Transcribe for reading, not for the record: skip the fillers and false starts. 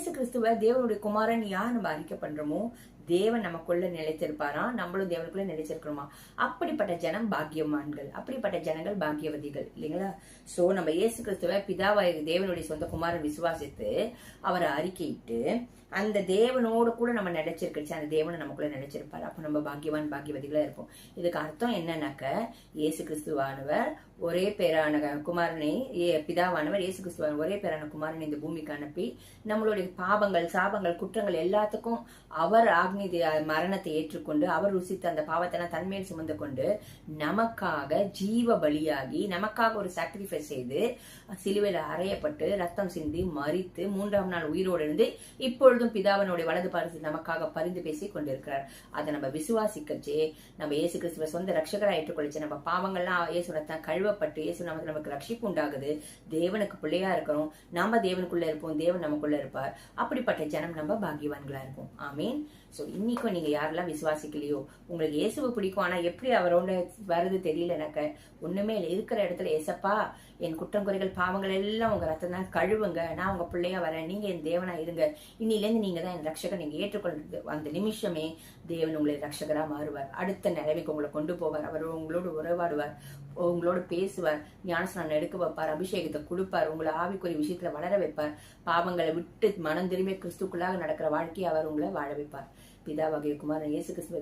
இயேசு கிறிஸ்துவ தேவனுடைய குமாரன் யார் நம்ம அறிக்கை பண்றோமோ தேவன் நமக்குள்ள நிலைத்திருப்பாரா, நம்மளும் தேவனுக்குள்ள நிலைச்சிருக்கிறோமா. அப்படிப்பட்ட ஜனம் பாக்கியவான்கள், அப்படிப்பட்ட ஜனங்கள் பாக்கியவதிகள் இல்லைங்களா. சோ நம்ம இயேசு கிறிஸ்துவ பிதாவாய் தேவனுடைய சொந்த குமாரன் விசுவாசித்து அவரை அறிக்கையிட்டு அந்த தேவனோடு கூட நம்ம நினைச்சிருக்கச்சு, அந்த தேவனை நமக்குள்ள நினைச்சிருப்பாரு. அப்ப நம்ம பாக்கியவான் பாக்கியவதிகளா இருப்போம். இதுக்கு அர்த்தம் என்னன்னாக்க இயேசு கிறிஸ்துவானவர் ஒரே பேரான குமாரனை, பிதாவானவர் இயேசு கிறிஸ்துவான ஒரே பேரான குமாரனை இந்த பூமிக்கு அனுப்பி நம்மளுடைய பாவங்கள் சாபங்கள் குற்றங்கள் எல்லாத்துக்கும் அவர் ஆக்னி மரணத்தை ஏற்றுக்கொண்டு அவர் ருசித்த அந்த பாவத்தெல்லாம் தன்மையில் சுமந்து கொண்டு நமக்காக ஜீவ பலியாகி நமக்காக ஒரு சாக்ரிஃபைஸ் செய்து சிலுவையில் அறையப்பட்டு ரத்தம் சிந்தி மரித்து 3ஆம் நாள் உயிரோடு இருந்து இப்பொழுதும் பிதாவனுடைய வலது பாரத்தில் நமக்காக பரிந்து பேசி கொண்டிருக்கிறார். அதை நம்ம விசுவாசிக்கச்சே நம்ம இயேசு கிறிஸ்துவ சொந்த ரட்சகராக ஏற்றுக்கொள்ளிச்சு நம்ம பாவங்கள்லாம் இயேசு ரத்தம் கழுவப்பட்டு இயேசு நமக்கு ரட்சிப்பு உண்டாகுது. தேவனுக்கு பிள்ளையா இருக்கிறோம், நம்ம தேவனுக்குள்ள இருப்போம், தேவன் நமக்குள்ள இருப்பார். அப்படிப்பட்ட ஜனம் நம்ம பாக்கியவான்களா இருப்போம். ஆமீன். சோ இன்னைக்கும் நீங்க யாரெல்லாம் விசுவாசிக்கலையோ, உங்களுக்கு இயேசுவை பிடிக்கும், ஆனா எப்படி அவரோட வருது தெரியல, எனக்கு ஒண்ணுமே இல்லை, இருக்கிற இடத்துல ஏசப்பா என் குற்றம் குறைகள் பாவங்கள் எல்லாம் உங்க ரத்தம் தான் கழுவுங்க, நான் உங்க பிள்ளையா வரேன், நீங்க என் தேவனா இருங்க, இன்னிலேருந்து நீங்க தான் என் ரட்சகர், நீங்க ஏற்றுக்கொள்றது அந்த நிமிஷமே தேவன் உங்களை ரட்சகரா மாறுவார். அடுத்த நிலைமைக்கு உங்களை கொண்டு போவார். அவர் உங்களோடு உறவாடுவார், உங்களோடு பேசுவார், ஞானஸ்நானம் எடுக்க வைப்பார், அபிஷேகத்தை கொடுப்பார், உங்களை ஆவிக்குரிய விஷயத்துல வளர வைப்பார், பாவங்களை விட்டு மனம் திரும்பி கிறிஸ்துக்குள்ளாக நடக்கிற வாழ்க்கையை அவர் உங்களை வாழ வைப்பார். பிதாவாகிய குமாரன் இயேசு கிறிஸ்துவ